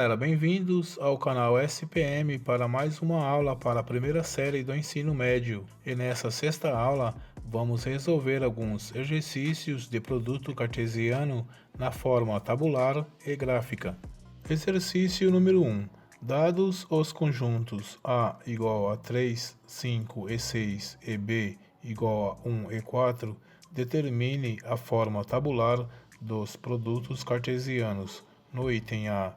galera, bem-vindos ao canal SPM para mais uma aula para a primeira série do ensino médio. E nessa sexta aula vamos resolver alguns exercícios de produto cartesiano na forma tabular e gráfica. Exercício número 1. Dados os conjuntos A igual a 3, 5 e 6 e B igual a 1 e 4, determine a forma tabular dos produtos cartesianos. No item A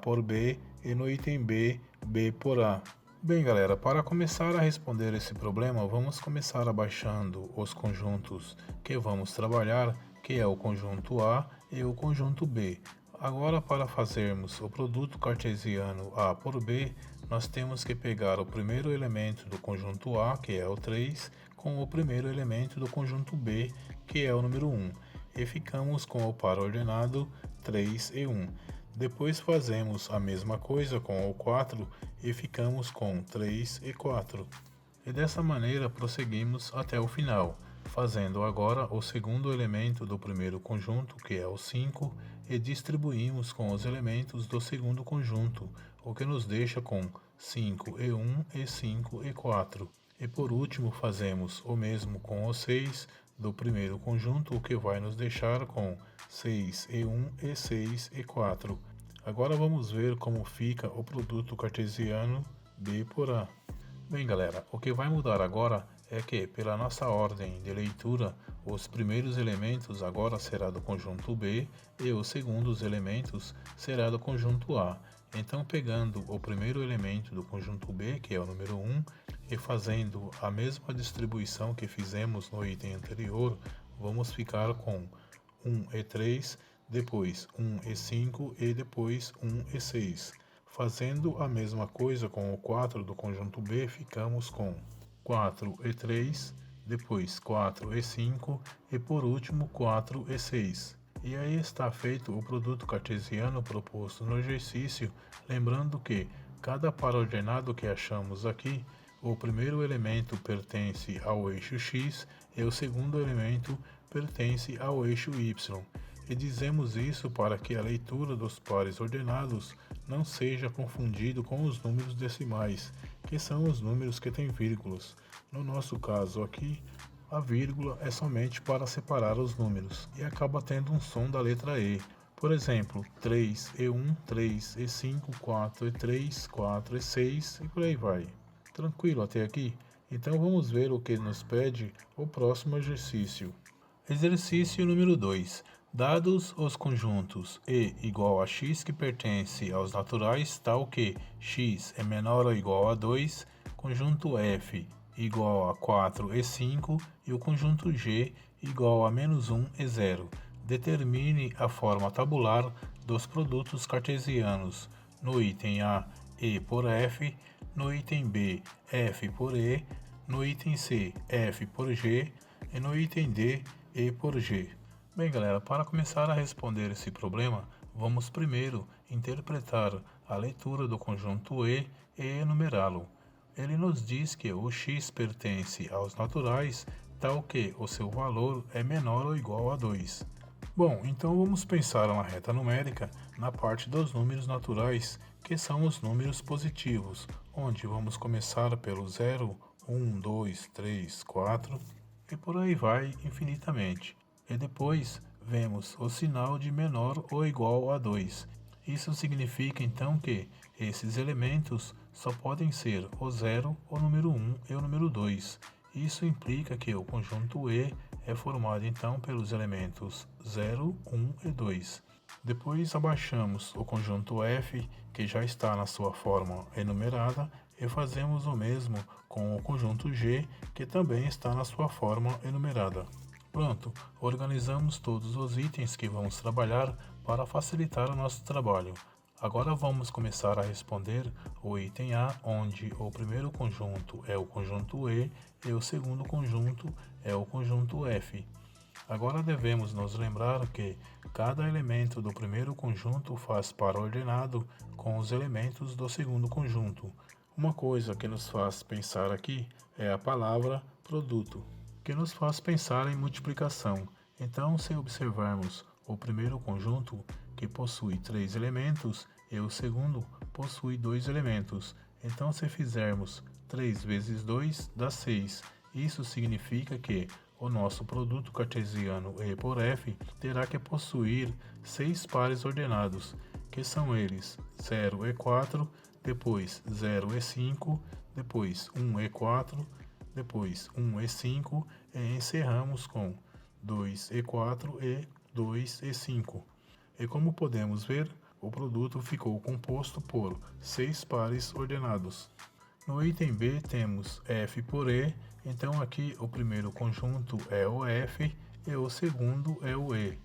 por B e no item B, B por A. Bem, galera, para começar a responder esse problema, vamos começar abaixando os conjuntos que vamos trabalhar, que é o conjunto A e o conjunto B. Agora, para fazermos o produto cartesiano A por B, nós temos que pegar o primeiro elemento do conjunto A, que é o 3, com o primeiro elemento do conjunto B, que é o número 1, e ficamos com o par ordenado 3 e 1. Depois fazemos a mesma coisa com o 4 e ficamos com 3 e 4. E dessa maneira prosseguimos até o final, fazendo agora o segundo elemento do primeiro conjunto, que é o 5, e distribuímos com os elementos do segundo conjunto, o que nos deixa com 5 e 1 e 5 e 4. E por último fazemos o mesmo com o 6 do primeiro conjunto, o que vai nos deixar com 6 e 1 e 6 e 4. Agora vamos ver como fica o produto cartesiano B por A. Bem, galera, o que vai mudar agora é que, pela nossa ordem de leitura, os primeiros elementos agora será do conjunto B e os segundos elementos será do conjunto A. Então, pegando o primeiro elemento do conjunto B, que é o número 1, e fazendo a mesma distribuição que fizemos no item anterior, vamos ficar com 1 e 3, depois 1 e 5 e depois 1 e 6. Fazendo a mesma coisa com o 4 do conjunto B, ficamos com 4 e 3, depois 4 e 5 e por último 4 e 6. E aí está feito o produto cartesiano proposto no exercício, lembrando que cada par ordenado que achamos aqui, o primeiro elemento pertence ao eixo X e o segundo elemento pertence ao eixo Y. E dizemos isso para que a leitura dos pares ordenados não seja confundido com os números decimais, que são os números que têm vírgulas. No nosso caso aqui, a vírgula é somente para separar os números e acaba tendo um som da letra E. Por exemplo, 3 e 1, 3 e 5, 4 e 3, 4 e 6 e por aí vai. Tranquilo até aqui? Então vamos ver o que nos pede o próximo exercício. Exercício número 2. Dados os conjuntos E igual a x que pertence aos naturais, tal que x é menor ou igual a 2, conjunto F igual a 4 e 5 e o conjunto G igual a menos 1 e 0. Determine a forma tabular dos produtos cartesianos. No item A, E por F, no item B, F por E, no item C, F por G e no item D, E por G. Bem, galera, para começar a responder esse problema, vamos primeiro interpretar a leitura do conjunto E enumerá-lo. Ele nos diz que o x pertence aos naturais, tal que o seu valor é menor ou igual a 2. Bom, então vamos pensar uma reta numérica na parte dos números naturais, que são os números positivos, onde vamos começar pelo 0, 1, 2, 3, 4 e por aí vai infinitamente. E depois vemos o sinal de menor ou igual a 2. Isso significa então que esses elementos só podem ser o 0, o número 1 e o número 2. Isso implica que o conjunto E é formado então pelos elementos 0, 1 e 2. Depois abaixamos o conjunto F, que já está na sua forma enumerada, e fazemos o mesmo com o conjunto G, que também está na sua forma enumerada. Pronto, organizamos todos os itens que vamos trabalhar para facilitar o nosso trabalho. Agora vamos começar a responder o item A, onde o primeiro conjunto é o conjunto E e o segundo conjunto é o conjunto F. Agora devemos nos lembrar que cada elemento do primeiro conjunto faz par ordenado com os elementos do segundo conjunto. Uma coisa que nos faz pensar aqui é a palavra produto, que nos faz pensar em multiplicação. Então, se observarmos o primeiro conjunto, que possui 3 elementos, e o segundo possui 2 elementos. Então, se fizermos 3 vezes 2 dá 6. Isso significa que o nosso produto cartesiano E por F terá que possuir 6 pares ordenados, que são eles 0 e 4, depois 0 e 5, depois 1 e 4, depois 1 e 5 e encerramos com 2 e 4 e 2 e 5. E como podemos ver, o produto ficou composto por 6 pares ordenados. No item B temos F por E, então aqui o primeiro conjunto é o F e o segundo é o E.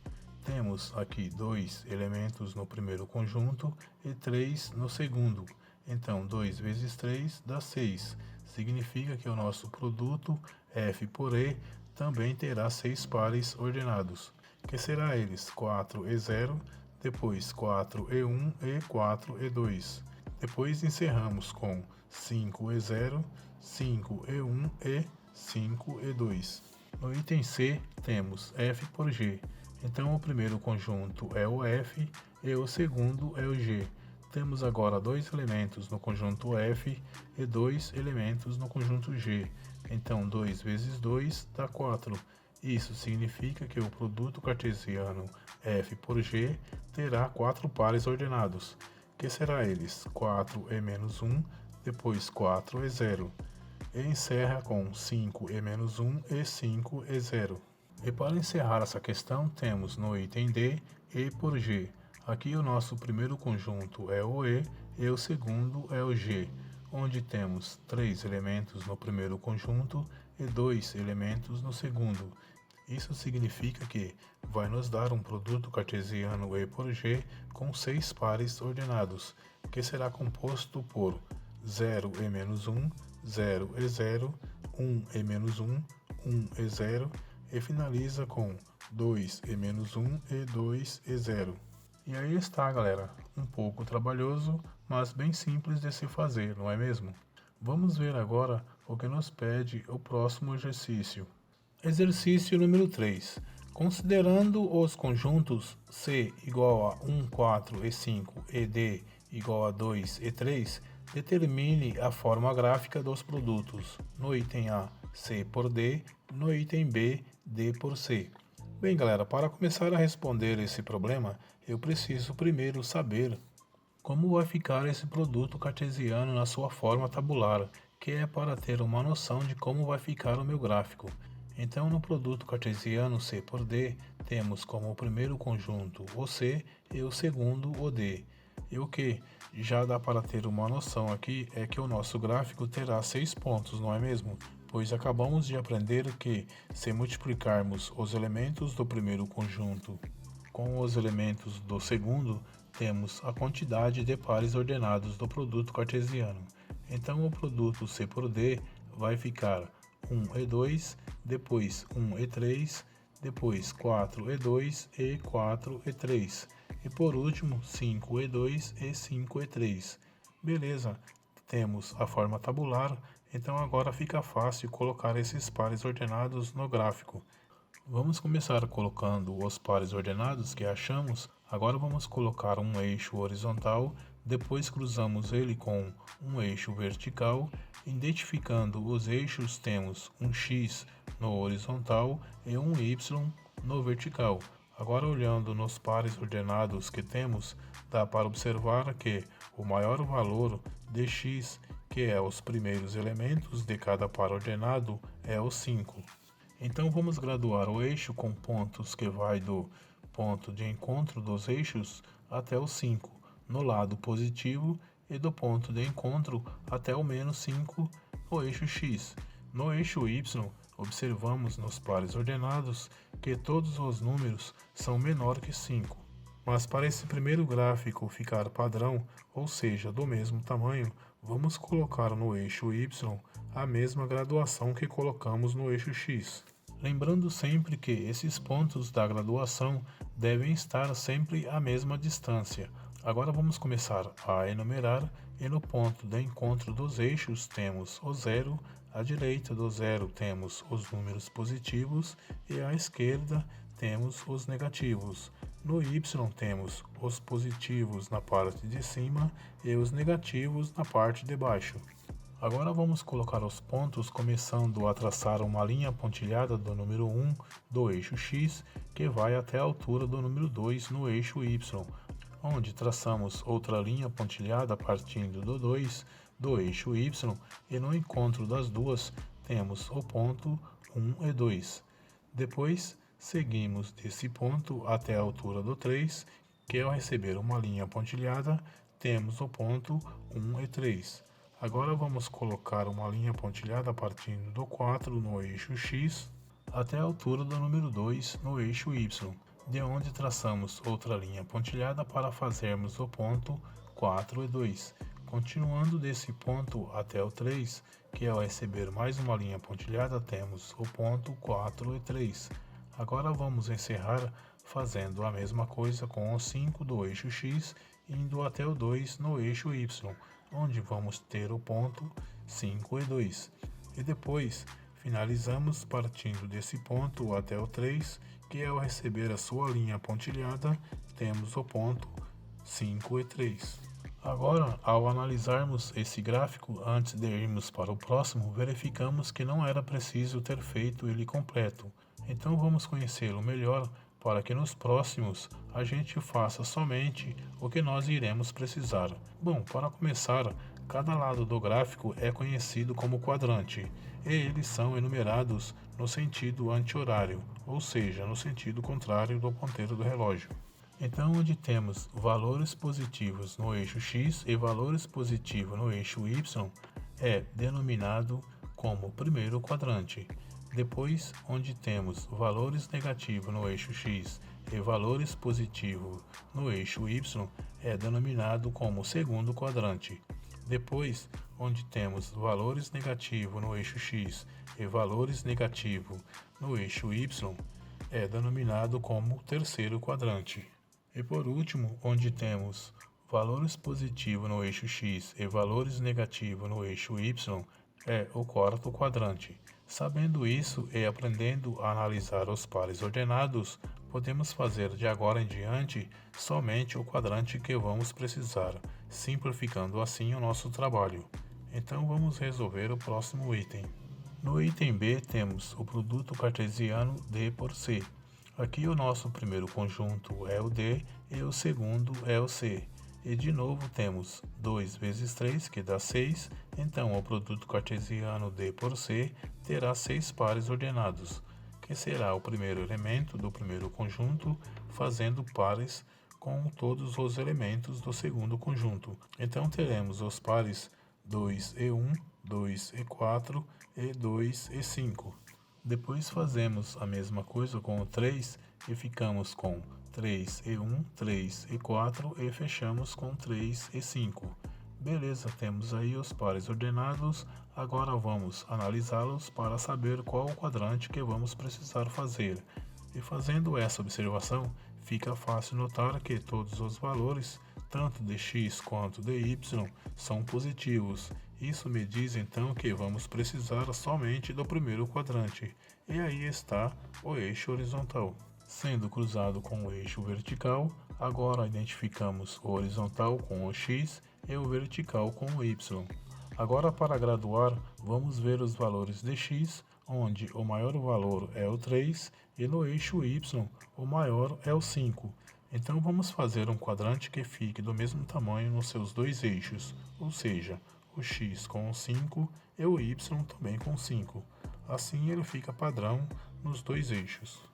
Temos aqui 2 elementos no primeiro conjunto e 3 no segundo. Então 2 vezes 3 dá 6. Significa que o nosso produto F por E também terá 6 pares ordenados, que será eles 4 e 0, depois 4 e 1 e 4 e 2. Depois encerramos com 5 e 0, 5 e 1 e 5 e 2. No item C temos F por G. Então o primeiro conjunto é o F e o segundo é o G. Temos agora 2 elementos no conjunto F e 2 elementos no conjunto G. Então 2 vezes 2 dá 4. Isso significa que o produto cartesiano F por G terá 4 pares ordenados, que será eles 4 e menos 1, depois 4 e 0. E encerra com 5 e menos 1 e 5 e 0. E para encerrar essa questão, temos no item D E por G. Aqui o nosso primeiro conjunto é o E e o segundo é o G, onde temos 3 elementos no primeiro conjunto e 2 elementos no segundo. Isso significa que vai nos dar um produto cartesiano E por G com 6 pares ordenados, que será composto por 0 e menos 1, 0 e 0, 1 e menos 1, 1 e 0, e finaliza com 2 e menos 1 e 2 e 0. E aí está, galera, um pouco trabalhoso, mas bem simples de se fazer, não é mesmo? Vamos ver agora o que nos pede o próximo exercício. Exercício número 3. Considerando os conjuntos C igual a 1, 4 e 5 e D igual a 2 e 3, determine a forma gráfica dos produtos. No item A, C por D, no item B, D por C. Bem, galera, para começar a responder esse problema, eu preciso primeiro saber como vai ficar esse produto cartesiano na sua forma tabular, que é para ter uma noção de como vai ficar o meu gráfico. Então, no produto cartesiano C por D, temos como primeiro conjunto o C e o segundo o D. E o que já dá para ter uma noção aqui é que o nosso gráfico terá 6 pontos, não é mesmo? Pois acabamos de aprender que, se multiplicarmos os elementos do primeiro conjunto com os elementos do segundo, temos a quantidade de pares ordenados do produto cartesiano. Então, o produto C por D vai ficar 1 e 2, depois 1 e 3, depois 4 e 2 e 4 e 3. E por último, 5 e 2 e 5 e 3. Beleza, temos a forma tabular, então agora fica fácil colocar esses pares ordenados no gráfico. Vamos começar colocando os pares ordenados que achamos. Agora vamos colocar um eixo horizontal, depois cruzamos ele com um eixo vertical. Identificando os eixos, temos um X no horizontal e um Y no vertical. Agora, olhando nos pares ordenados que temos, dá para observar que o maior valor de X, que é os primeiros elementos de cada par ordenado, é o 5. Então vamos graduar o eixo com pontos que vai do ponto de encontro dos eixos até o 5, no lado positivo, e do ponto de encontro até o menos 5 no eixo X. No eixo Y, observamos nos pares ordenados que todos os números são menor que 5. Mas para esse primeiro gráfico ficar padrão, ou seja, do mesmo tamanho, vamos colocar no eixo Y a mesma graduação que colocamos no eixo X. Lembrando sempre que esses pontos da graduação devem estar sempre à mesma distância. Agora vamos começar a enumerar e no ponto de encontro dos eixos temos o 0, à direita do 0 temos os números positivos e à esquerda temos os negativos. No Y temos os positivos na parte de cima e os negativos na parte de baixo. Agora vamos colocar os pontos começando a traçar uma linha pontilhada do número 1 do eixo X que vai até a altura do número 2 no eixo Y, onde traçamos outra linha pontilhada partindo do 2 do eixo Y e no encontro das duas temos o ponto 1 e 2. Depois seguimos desse ponto até a altura do 3, que ao receber uma linha pontilhada temos o ponto 1 e 3. Agora vamos colocar uma linha pontilhada partindo do 4 no eixo X até a altura do número 2 no eixo Y, de onde traçamos outra linha pontilhada para fazermos o ponto 4 e 2. Continuando desse ponto até o 3, que ao receber mais uma linha pontilhada temos o ponto 4 e 3. Agora vamos encerrar fazendo a mesma coisa com o 5 do eixo X, indo até o 2 no eixo Y, onde vamos ter o ponto 5 e 2. E depois finalizamos partindo desse ponto até o 3, que ao receber a sua linha pontilhada, temos o ponto 5 e 3. Agora, ao analisarmos esse gráfico antes de irmos para o próximo, verificamos que não era preciso ter feito ele completo. Então vamos conhecê-lo melhor para que nos próximos a gente faça somente o que nós iremos precisar. Bom, para começar, cada lado do gráfico é conhecido como quadrante e eles são enumerados no sentido anti-horário, ou seja, no sentido contrário do ponteiro do relógio. Então, onde temos valores positivos no eixo X e valores positivos no eixo Y, é denominado como primeiro quadrante. Depois, onde temos valores negativos no eixo X e valores positivos no eixo Y, é denominado como segundo quadrante. Depois, onde temos valores negativos no eixo X e valores negativos no eixo Y, é denominado como terceiro quadrante. E por último, onde temos valores positivos no eixo X e valores negativos no eixo Y, é o quarto quadrante. Sabendo isso e aprendendo a analisar os pares ordenados, podemos fazer de agora em diante somente o quadrante que vamos precisar, simplificando assim o nosso trabalho. Então vamos resolver o próximo item. No item B temos o produto cartesiano D por C. Aqui o nosso primeiro conjunto é o D e o segundo é o C. E de novo temos 2 vezes 3, que dá 6, então o produto cartesiano D por C terá 6 pares ordenados, que será o primeiro elemento do primeiro conjunto, fazendo pares com todos os elementos do segundo conjunto. Então teremos os pares 2 e 1, 2 e 4 e 2 e 5. Depois fazemos a mesma coisa com o 3 e ficamos com 3 e 1, 3 e 4 e fechamos com 3 e 5. Beleza, temos aí os pares ordenados, agora vamos analisá-los para saber qual o quadrante que vamos precisar fazer. E fazendo essa observação, fica fácil notar que todos os valores, tanto de x quanto de y, são positivos. Isso me diz então que vamos precisar somente do primeiro quadrante, e aí está o eixo horizontal. Sendo cruzado com o eixo vertical, agora identificamos o horizontal com o x e o vertical com o y. Agora, para graduar, vamos ver os valores de x, onde o maior valor é o 3 e no eixo y o maior é o 5. Então vamos fazer um quadrante que fique do mesmo tamanho nos seus dois eixos, ou seja, o x com o 5 e o y também com 5. Assim ele fica padrão nos dois eixos.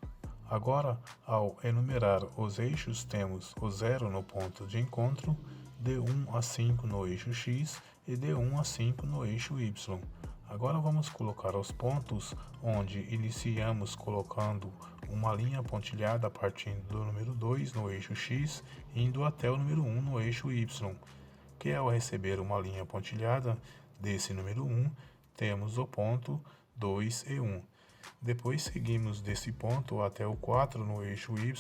Agora, ao enumerar os eixos, temos o 0 no ponto de encontro, de 1 a 5 no eixo x e de 1 a 5 no eixo y. Agora vamos colocar os pontos onde iniciamos colocando uma linha pontilhada partindo do número 2 no eixo x, indo até o número 1 no eixo y, que ao receber uma linha pontilhada desse número 1, temos o ponto 2 e 1. Depois seguimos desse ponto até o 4 no eixo y,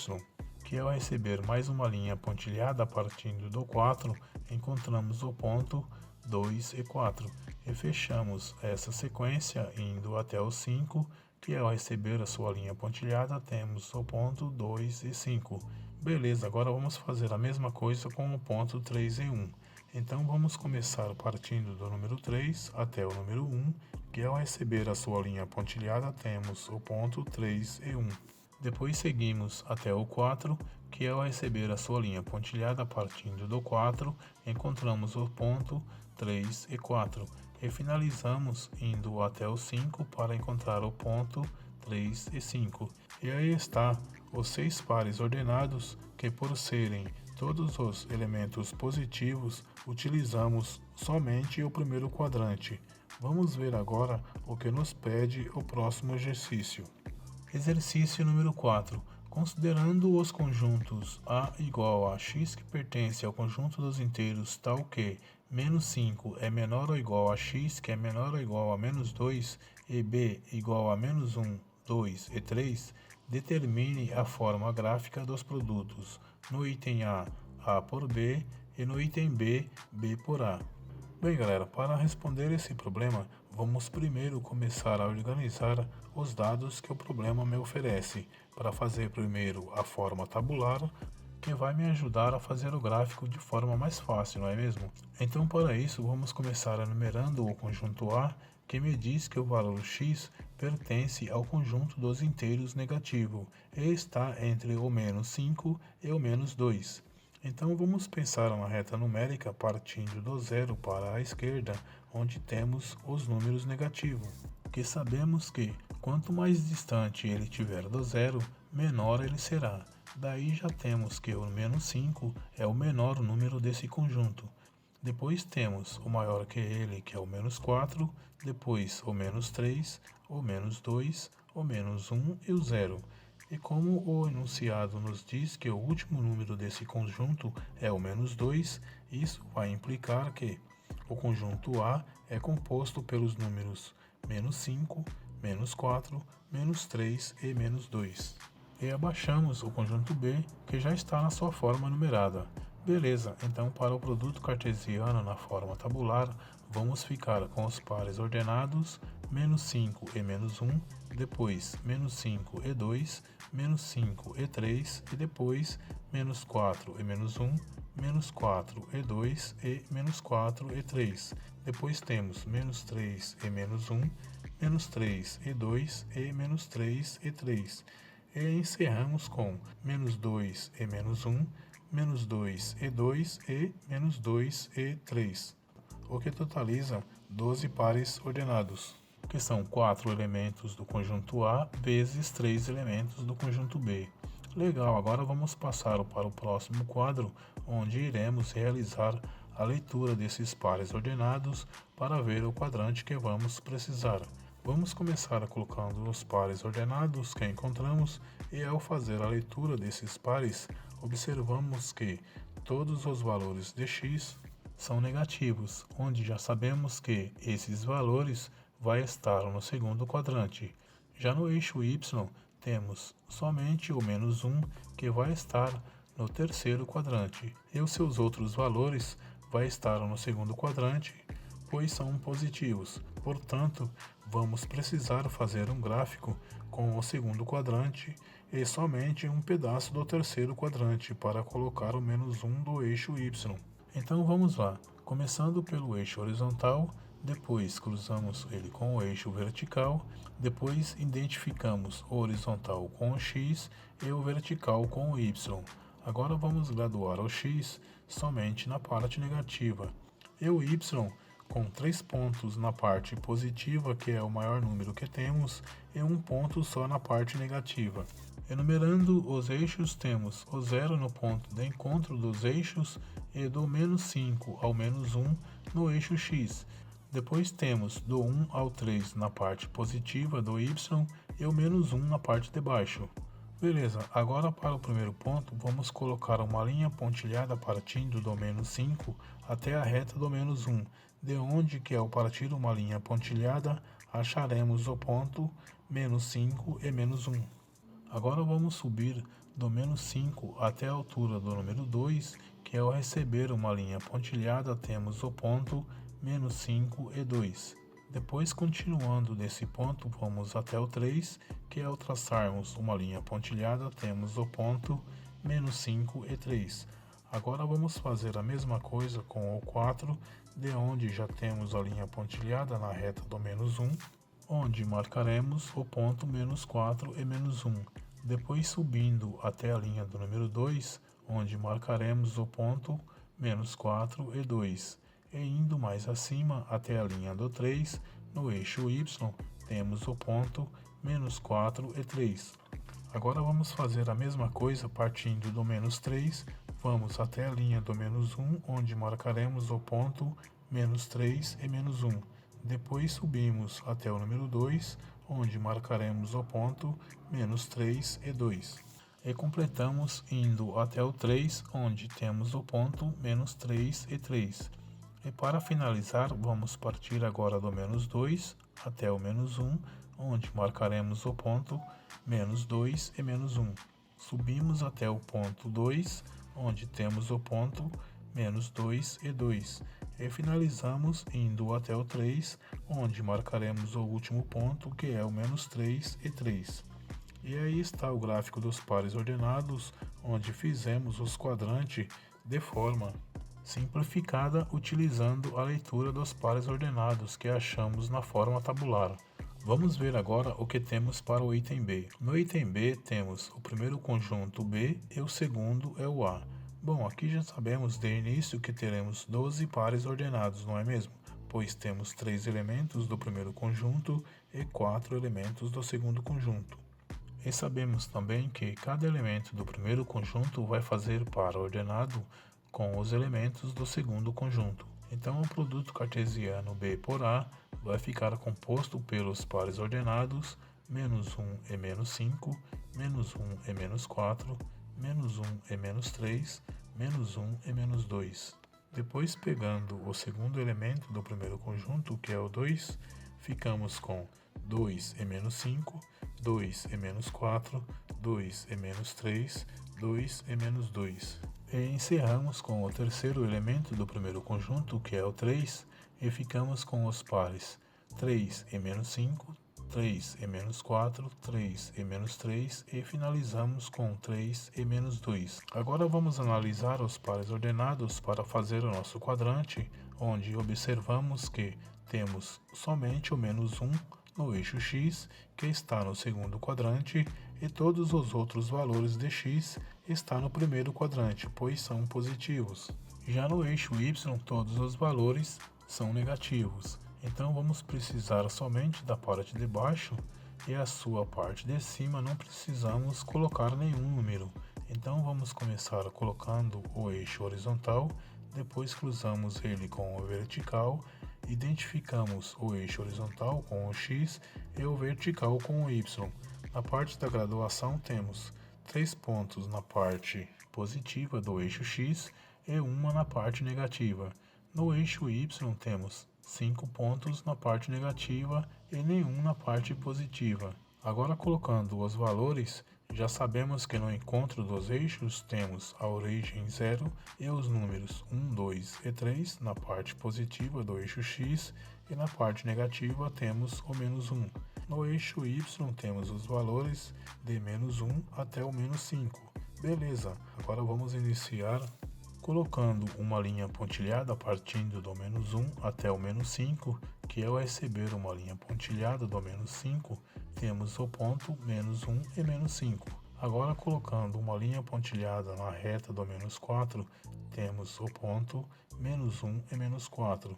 que ao receber mais uma linha pontilhada partindo do 4, encontramos o ponto 2 e 4. E fechamos essa sequência indo até o 5, que ao receber a sua linha pontilhada temos o ponto 2 e 5. Beleza, agora vamos fazer a mesma coisa com o ponto 3 e 1. Então vamos começar partindo do número 3 até o número 1, que ao receber a sua linha pontilhada temos o ponto 3 e 1. Depois seguimos até o 4, que ao receber a sua linha pontilhada partindo do 4, encontramos o ponto 3 e 4. E finalizamos indo até o 5 para encontrar o ponto 3 e 5. E aí está os 6 pares ordenados que, por serem todos os elementos positivos, utilizamos somente o primeiro quadrante. Vamos ver agora o que nos pede o próximo exercício. Exercício número 4. Considerando os conjuntos A igual a x que pertence ao conjunto dos inteiros tal que menos 5 é menor ou igual a x que é menor ou igual a menos 2 e b igual a menos 1, 2 e 3, determine a forma gráfica dos produtos. No item A por B e no item B, B por A. Bem, galera, para responder esse problema, vamos primeiro começar a organizar os dados que o problema me oferece, para fazer primeiro a forma tabular, que vai me ajudar a fazer o gráfico de forma mais fácil, não é mesmo? Então, para isso, vamos começar enumerando o conjunto A, que me diz que o valor x pertence ao conjunto dos inteiros negativo e está entre o menos 5 e o menos 2. Então vamos pensar uma reta numérica partindo do zero para a esquerda, onde temos os números negativos, que sabemos que quanto mais distante ele estiver do zero, menor ele será. Daí já temos que o menos 5 é o menor número desse conjunto. Depois temos o maior que ele, que é o menos 4, depois o menos 3, o menos 2, o menos 1 e o 0. E como o enunciado nos diz que o último número desse conjunto é o menos 2, isso vai implicar que o conjunto A é composto pelos números menos 5, menos 4, menos 3 e menos 2. E abaixamos o conjunto B, que já está na sua forma numerada. Beleza, então para o produto cartesiano na forma tabular, vamos ficar com os pares ordenados menos 5 e menos 1, depois menos 5 e 2, menos 5 e 3 e depois menos 4 e menos 1, menos 4 e 2 e menos 4 e 3. Depois temos menos 3 e menos 1, menos 3 e 2 e menos 3 e 3. E encerramos com menos 2 e menos 1, menos 2 e 2 e menos 2 e 3, o que totaliza 12 pares ordenados, que são 4 elementos do conjunto A vezes 3 elementos do conjunto B. Legal, agora vamos passar para o próximo quadro, onde iremos realizar a leitura desses pares ordenados para ver o quadrante que vamos precisar. Vamos começar colocando os pares ordenados que encontramos e ao fazer a leitura desses pares, observamos que todos os valores de x são negativos, onde já sabemos que esses valores vai estar no segundo quadrante. Já no eixo y, temos somente o menos 1 que vai estar no terceiro quadrante, e os seus outros valores vai estar no segundo quadrante, pois são positivos. Portanto, vamos precisar fazer um gráfico com o segundo quadrante e somente um pedaço do terceiro quadrante para colocar o menos 1 do eixo y. Então vamos lá, começando pelo eixo horizontal, depois cruzamos ele com o eixo vertical, depois identificamos o horizontal com o x e o vertical com o y. Agora vamos graduar o x somente na parte negativa e o y com 3 pontos na parte positiva, que é o maior número que temos, e um ponto só na parte negativa. Enumerando os eixos, temos o 0 no ponto de encontro dos eixos e do menos 5 ao menos 1 no eixo x. Depois temos do 1 ao 3 na parte positiva do y e o menos 1 na parte de baixo. Beleza, agora para o primeiro ponto, vamos colocar uma linha pontilhada partindo do menos 5 até a reta do menos 1, de onde que ao partir uma linha pontilhada, acharemos o ponto menos 5 e menos 1. Agora vamos subir do menos 5 até a altura do número 2, que ao receber uma linha pontilhada, temos o ponto menos 5 e 2. Depois, continuando desse ponto, vamos até o 3, que ao traçarmos uma linha pontilhada, temos o ponto menos 5 e 3. Agora vamos fazer a mesma coisa com o 4, de onde já temos a linha pontilhada na reta do menos 1, onde marcaremos o ponto menos 4 e menos 1. Depois subindo até a linha do número 2, onde marcaremos o ponto menos 4 e 2. E indo mais acima até a linha do 3, no eixo Y, temos o ponto menos 4 e 3. Agora vamos fazer a mesma coisa partindo do menos 3, vamos até a linha do menos 1, onde marcaremos o ponto menos 3 e menos 1. Depois subimos até o número 2, onde marcaremos o ponto menos 3 e 2. E completamos indo até o 3, onde temos o ponto menos 3 e 3. E para finalizar, vamos partir agora do menos 2 até o menos 1, onde marcaremos o ponto menos 2 e menos 1. Subimos até o ponto 2, onde temos o ponto menos 2 e 2. E finalizamos indo até o 3, onde marcaremos o último ponto, que é o menos 3 e 3. E aí está o gráfico dos pares ordenados, onde fizemos os quadrantes de forma simplificada utilizando a leitura dos pares ordenados que achamos na forma tabular. Vamos ver agora o que temos para o item B. No item B temos o primeiro conjunto B e o segundo é o A. Bom, aqui já sabemos de início que teremos 12 pares ordenados, não é mesmo? Pois temos 3 elementos do primeiro conjunto e 4 elementos do segundo conjunto. E sabemos também que cada elemento do primeiro conjunto vai fazer par ordenado com os elementos do segundo conjunto. Então o produto cartesiano B por A vai ficar composto pelos pares ordenados menos 1 e menos 5, menos 1 e menos 4, menos 1 e menos 3, menos 1 e menos 2. Depois, pegando o segundo elemento do primeiro conjunto, que é o 2, ficamos com 2 e menos 5, 2 e menos 4, 2 e menos 3, 2 e menos 2. E encerramos com o terceiro elemento do primeiro conjunto, que é o 3, e ficamos com os pares 3 e menos 5, 3 e menos 4, 3 e menos 3 e finalizamos com 3 e menos 2. Agora vamos analisar os pares ordenados para fazer o nosso quadrante, onde observamos que temos somente o menos 1 no eixo x, que está no segundo quadrante, e todos os outros valores de x está no primeiro quadrante, pois são positivos. Já no eixo y, todos os valores são negativos. Então vamos precisar somente da parte de baixo e a sua parte de cima não precisamos colocar nenhum número. Então vamos começar colocando o eixo horizontal, depois cruzamos ele com o vertical, identificamos o eixo horizontal com o x e o vertical com o y. Na parte da graduação temos 3 pontos na parte positiva do eixo x e uma na parte negativa. No eixo y temos 5 pontos na parte negativa e nenhum na parte positiva. Agora, colocando os valores, já sabemos que no encontro dos eixos temos a origem 0 e os números 1, 2 e 3 na parte positiva do eixo x e na parte negativa temos o menos 1. No eixo y temos os valores de menos 1 até o menos 5. Beleza, agora vamos iniciar colocando uma linha pontilhada partindo do menos 1 até o menos 5, que ao receber uma linha pontilhada do menos 5, temos o ponto menos 1 e menos 5. Agora, colocando uma linha pontilhada na reta do menos 4, temos o ponto menos 1 e menos 4.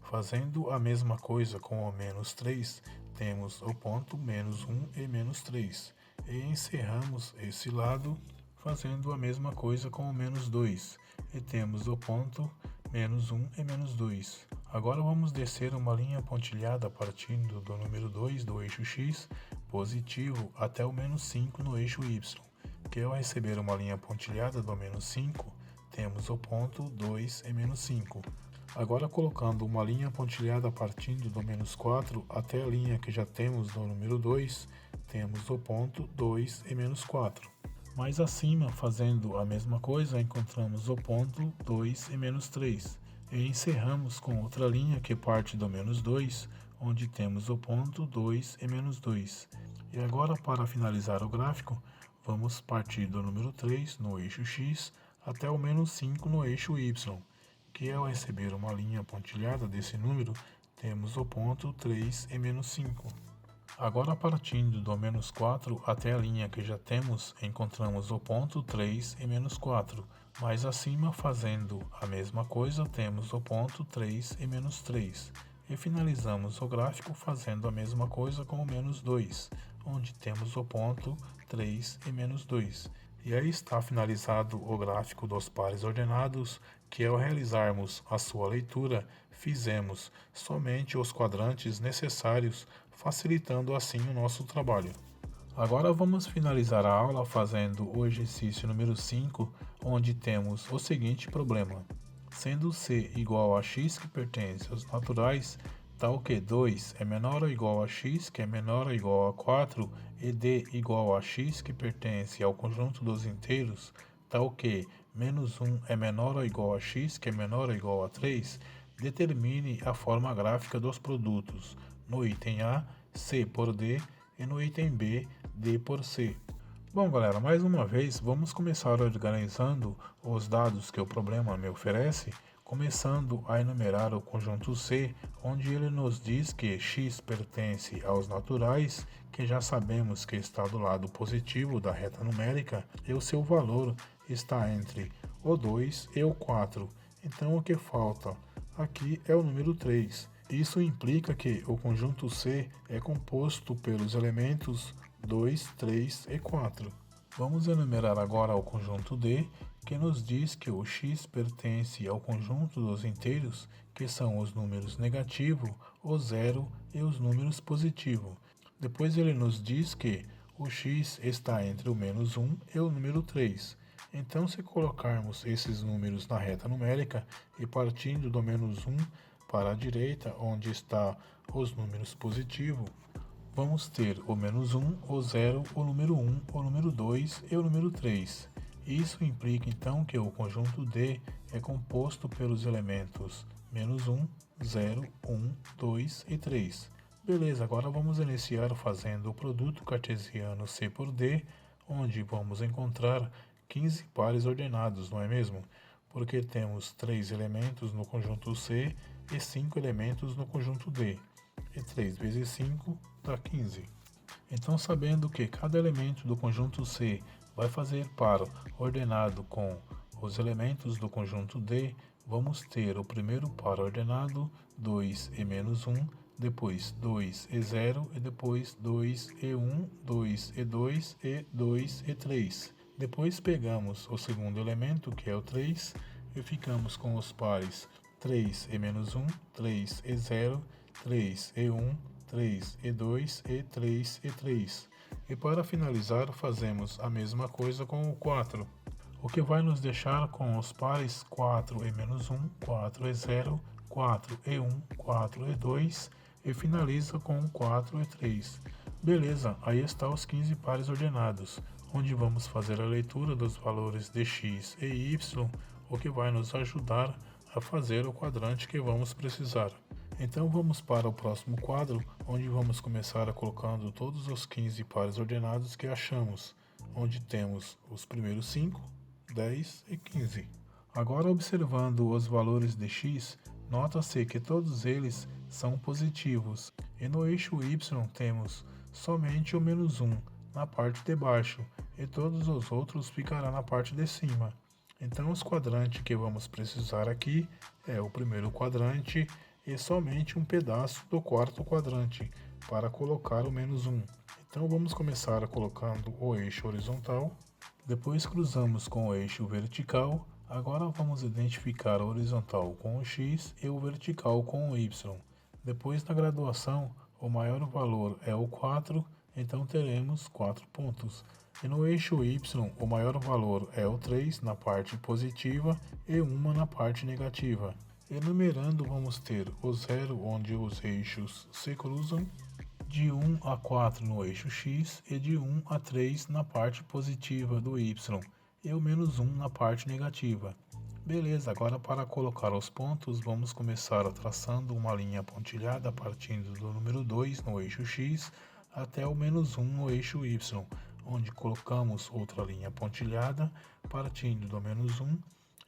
Fazendo a mesma coisa com o menos 3, temos o ponto menos 1 e menos 3. E encerramos esse lado fazendo a mesma coisa com o menos 2. E temos o ponto menos 1 e menos 2. Agora vamos descer uma linha pontilhada partindo do número 2 do eixo x positivo até o menos 5 no eixo y, que ao receber uma linha pontilhada do menos 5, temos o ponto 2 e menos 5. Agora, colocando uma linha pontilhada partindo do menos 4 até a linha que já temos do número 2, temos o ponto 2 e menos 4. Mais acima, fazendo a mesma coisa, encontramos o ponto 2 e menos 3. E encerramos com outra linha que parte do menos 2, onde temos o ponto 2 e menos 2. E agora, para finalizar o gráfico, vamos partir do número 3 no eixo x até o menos 5 no eixo y, que ao receber uma linha pontilhada desse número, temos o ponto 3 e menos 5. Agora, partindo do menos 4 até a linha que já temos, encontramos o ponto 3 e menos 4. Mais acima, fazendo a mesma coisa, temos o ponto 3 e menos 3. E finalizamos o gráfico fazendo a mesma coisa com o menos 2, onde temos o ponto 3 e menos 2. E aí está finalizado o gráfico dos pares ordenados, que ao realizarmos a sua leitura, fizemos somente os quadrantes necessários, facilitando assim o nosso trabalho. Agora vamos finalizar a aula fazendo o exercício número 5, onde temos o seguinte problema. Sendo C igual a x que pertence aos naturais, tal que 2 é menor ou igual a x que é menor ou igual a 4 e d igual a x que pertence ao conjunto dos inteiros, tal que menos 1 é menor ou igual a x que é menor ou igual a 3, determine a forma gráfica dos produtos. No item A, C por D, e no item B, D por C. Bom, galera, mais uma vez vamos começar organizando os dados que o problema me oferece, começando a enumerar o conjunto C, onde ele nos diz que x pertence aos naturais, que já sabemos que está do lado positivo da reta numérica, e o seu valor está entre o 2 e o 4. Então o que falta aqui é o número 3. Isso implica que o conjunto C é composto pelos elementos 2, 3 e 4. Vamos enumerar agora o conjunto D, que nos diz que o x pertence ao conjunto dos inteiros, que são os números negativo, o zero e os números positivo. Depois ele nos diz que o x está entre o menos 1 e o número 3. Então, se colocarmos esses números na reta numérica e partindo do menos 1 para a direita, onde está os números positivos, vamos ter o menos 1, o 0, o número 1, o número 2 e o número 3. Isso implica então que o conjunto D é composto pelos elementos menos 1, 0, 1, 2 e 3. Beleza, agora vamos iniciar fazendo o produto cartesiano C por D, onde vamos encontrar 15 pares ordenados, não é mesmo? Porque temos 3 elementos no conjunto C e 5 elementos no conjunto D. E 3 vezes 5 dá 15. Então, sabendo que cada elemento do conjunto C vai fazer par ordenado com os elementos do conjunto D, vamos ter o primeiro par ordenado 2 e menos 1, depois 2 e 0 e depois 2 e 1, 2 e 2 e 2 e 3. Depois pegamos o segundo elemento, que é o 3, e ficamos com os pares 3 e menos 1, 3 e 0, 3 e 1, 3 e 2 e 3 e 3. E para finalizar, fazemos a mesma coisa com o 4, o que vai nos deixar com os pares 4 e menos 1, 4 e 0, 4 e 1, 4 e 2 e finaliza com 4 e 3. Beleza, aí está os 15 pares ordenados, onde vamos fazer a leitura dos valores de x e y, o que vai nos ajudar a fazer o quadrante que vamos precisar. Então vamos para o próximo quadro, onde vamos começar colocando todos os 15 pares ordenados que achamos, onde temos os primeiros 5, 10 e 15. Agora, observando os valores de x, nota-se que todos eles são positivos, e no eixo y temos somente o menos 1 na parte de baixo, e todos os outros ficarão na parte de cima. Então, os quadrantes que vamos precisar aqui é o primeiro quadrante e somente um pedaço do quarto quadrante para colocar o menos 1. Então, vamos começar colocando o eixo horizontal, depois cruzamos com o eixo vertical. Agora vamos identificar o horizontal com o x e o vertical com o y. Depois, na graduação, o maior valor é o 4, então teremos 4 pontos. E no eixo y, o maior valor é o 3 na parte positiva e 1 na parte negativa. Enumerando, vamos ter o 0, onde os eixos se cruzam, de 1 a 4 no eixo x e de 1 a 3 na parte positiva do y, e o menos 1 na parte negativa. Beleza, agora para colocar os pontos, vamos começar traçando uma linha pontilhada partindo do número 2 no eixo x até o menos 1 no eixo y, onde colocamos outra linha pontilhada partindo do menos 1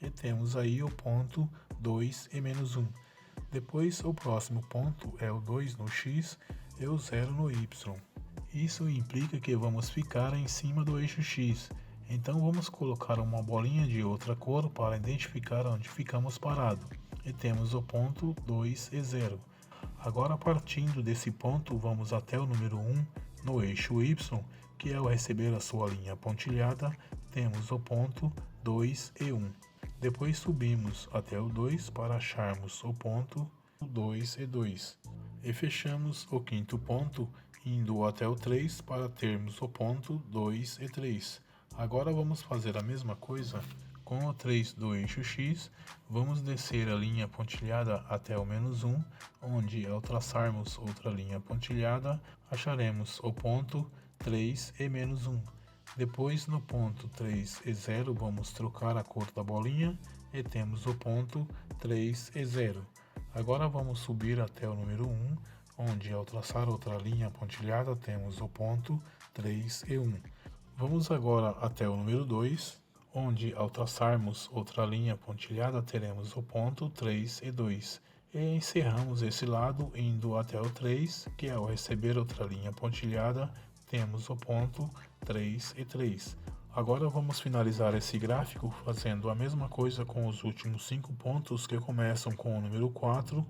e temos aí o ponto 2 e menos 1. Depois o próximo ponto é o 2 no x e o 0 no y. Isso implica que vamos ficar em cima do eixo x. Então vamos colocar uma bolinha de outra cor para identificar onde ficamos parados. E temos o ponto 2 e 0. Agora partindo desse ponto vamos até o número 1 no eixo y, que ao receber a sua linha pontilhada, temos o ponto 2 e 1. Depois subimos até o 2 para acharmos o ponto 2 e 2. E fechamos o quinto ponto indo até o 3 para termos o ponto 2 e 3. Agora vamos fazer a mesma coisa com o 3 do eixo x, vamos descer a linha pontilhada até o menos 1, onde ao traçarmos outra linha pontilhada, acharemos o ponto 3 e menos 1. Depois no ponto 3 e 0 vamos trocar a cor da bolinha e temos o ponto 3 e 0. Agora vamos subir até o número 1, onde ao traçar outra linha pontilhada temos o ponto 3 e 1. Vamos agora até o número 2, onde ao traçarmos outra linha pontilhada teremos o ponto 3 e 2. E encerramos esse lado indo até o 3, que ao receber outra linha pontilhada temos o ponto 3 e 3. Agora vamos finalizar esse gráfico fazendo a mesma coisa com os últimos 5 pontos que começam com o número 4.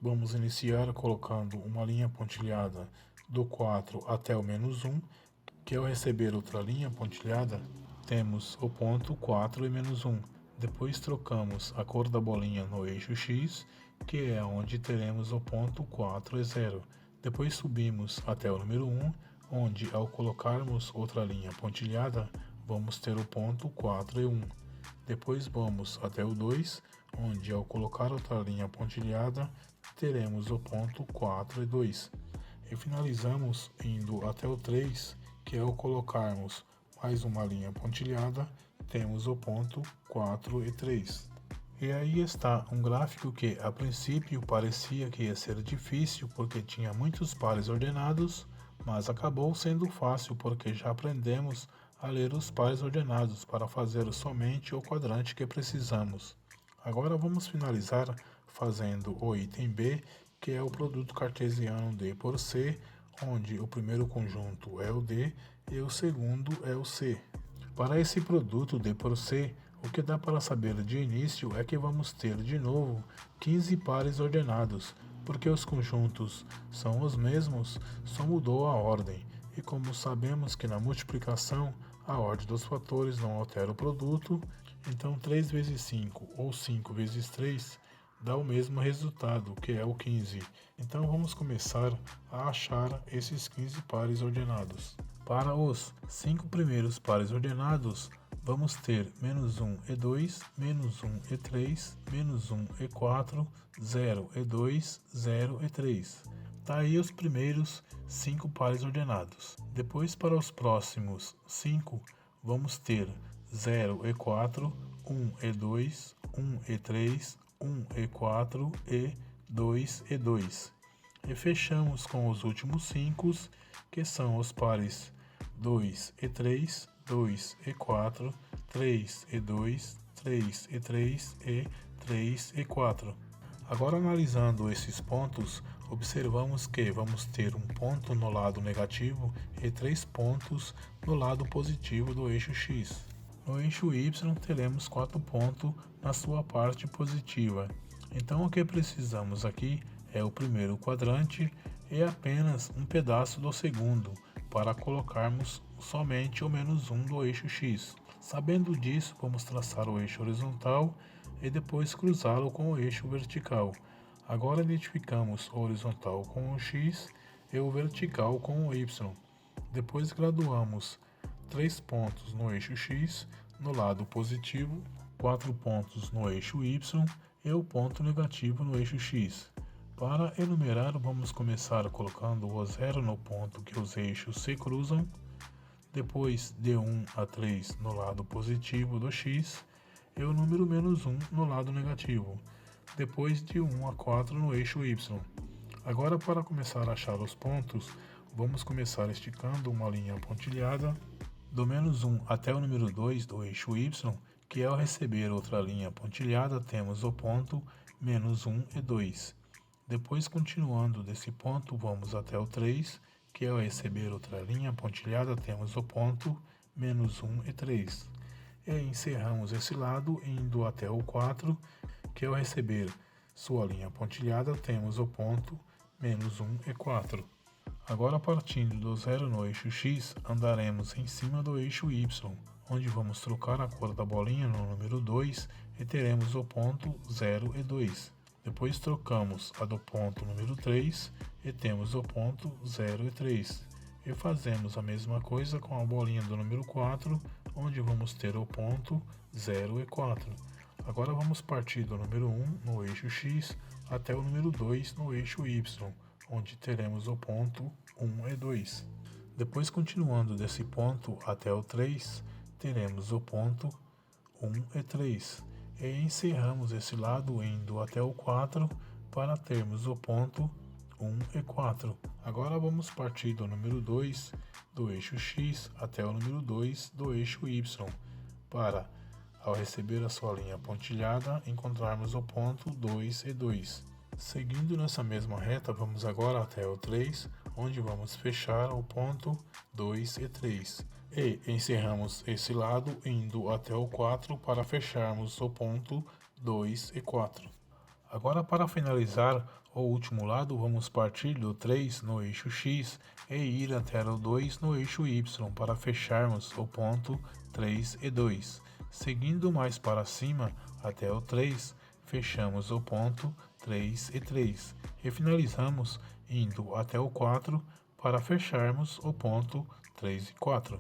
Vamos iniciar colocando uma linha pontilhada do 4 até o menos 1, que ao receber outra linha pontilhada, temos o ponto 4 e menos 1. Depois trocamos a cor da bolinha no eixo x, que é onde teremos o ponto 4 e 0. Depois subimos até o número 1, onde ao colocarmos outra linha pontilhada, vamos ter o ponto 4 e 1. Depois vamos até o 2, onde ao colocar outra linha pontilhada, teremos o ponto 4 e 2. E finalizamos indo até o 3, que ao colocarmos mais uma linha pontilhada, temos o ponto 4 e 3. E aí está um gráfico que a princípio parecia que ia ser difícil porque tinha muitos pares ordenados, mas acabou sendo fácil porque já aprendemos a ler os pares ordenados para fazer somente o quadrante que precisamos. Agora vamos finalizar fazendo o item B, que é o produto cartesiano D por C, onde o primeiro conjunto é o D e o segundo é o C. Para esse produto D por C, o que dá para saber de início é que vamos ter de novo 15 pares ordenados, porque os conjuntos são os mesmos, só mudou a ordem. E como sabemos que na multiplicação a ordem dos fatores não altera o produto, então 3 vezes 5 ou 5 vezes 3 dá o mesmo resultado, que é o 15. Então vamos começar a achar esses 15 pares ordenados. Para os 5 primeiros pares ordenados, vamos ter menos 1 e 2, menos 1 e 3, menos 1 e 4, 0 e 2, 0 e 3. Tá aí os primeiros 5 pares ordenados. Depois para os próximos 5, vamos ter 0 e 4, 1 e 2, 1 e 3, 1 e 4 e 2 e 2. E fechamos com os últimos 5, que são os pares 2 e 3, 2 e 4, 3 e 2, 3 e 3 e 3 e 4. Agora analisando esses pontos, observamos que vamos ter um ponto no lado negativo e 3 pontos no lado positivo do eixo x. No eixo y teremos 4 pontos na sua parte positiva. Então o que precisamos aqui é o primeiro quadrante e apenas um pedaço do segundo, para colocarmos somente o menos 1 do eixo x. Sabendo disso, vamos traçar o eixo horizontal e depois cruzá-lo com o eixo vertical. Agora identificamos o horizontal com o x e o vertical com o y. Depois graduamos 3 pontos no eixo x no lado positivo, 4 pontos no eixo y e o ponto negativo no eixo x. Para enumerar, vamos começar colocando o 0 no ponto que os eixos se cruzam, depois de 1 a 3 no lado positivo do x e o número menos 1 no lado negativo, depois de 1 a 4 no eixo y. Agora, para começar a achar os pontos, Vamos começar esticando uma linha pontilhada do menos 1 até o número 2 do eixo Y, que ao receber outra linha pontilhada temos o ponto menos 1 e 2. Depois, continuando desse ponto, vamos até o 3, que ao receber outra linha pontilhada temos o ponto menos 1 e 3. E encerramos esse lado indo até o 4, que ao receber sua linha pontilhada temos o ponto menos 1 e 4. Agora, partindo do zero no eixo X, andaremos em cima do eixo Y, onde vamos trocar a cor da bolinha no número 2 e teremos o ponto 0 e 2. Depois trocamos a do ponto número 3 e temos o ponto 0 e 3. E fazemos a mesma coisa com a bolinha do número 4, onde vamos ter o ponto 0 e 4. Agora vamos partir do número 1 no eixo X até o número 2 no eixo Y, onde teremos o ponto 1 e 2. Depois, continuando desse ponto até o 3, teremos o ponto 1 e 3. E encerramos esse lado indo até o 4 para termos o ponto 1 e 4. Agora vamos partir do número 2 do eixo X até o número 2 do eixo Y, para, ao receber a sua linha pontilhada, encontrarmos o ponto 2 e 2. Seguindo nessa mesma reta, vamos agora até o 3, onde vamos fechar o ponto 2 e 3. E encerramos esse lado indo até o 4 para fecharmos o ponto 2 e 4. Agora, para finalizar o último lado, vamos partir do 3 no eixo X e ir até o 2 no eixo Y para fecharmos o ponto 3 e 2. Seguindo mais para cima até o 3, fechamos o ponto 3 e 3 e finalizamos indo até o 4 para fecharmos o ponto 3 e 4.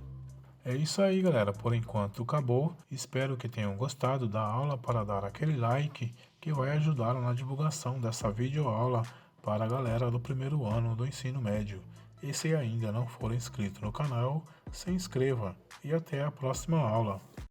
É isso aí, galera, por enquanto acabou. Espero que tenham gostado da aula, para dar aquele like que vai ajudar na divulgação dessa videoaula para a galera do primeiro ano do ensino médio. E se ainda não for inscrito no canal, se inscreva e até a próxima aula.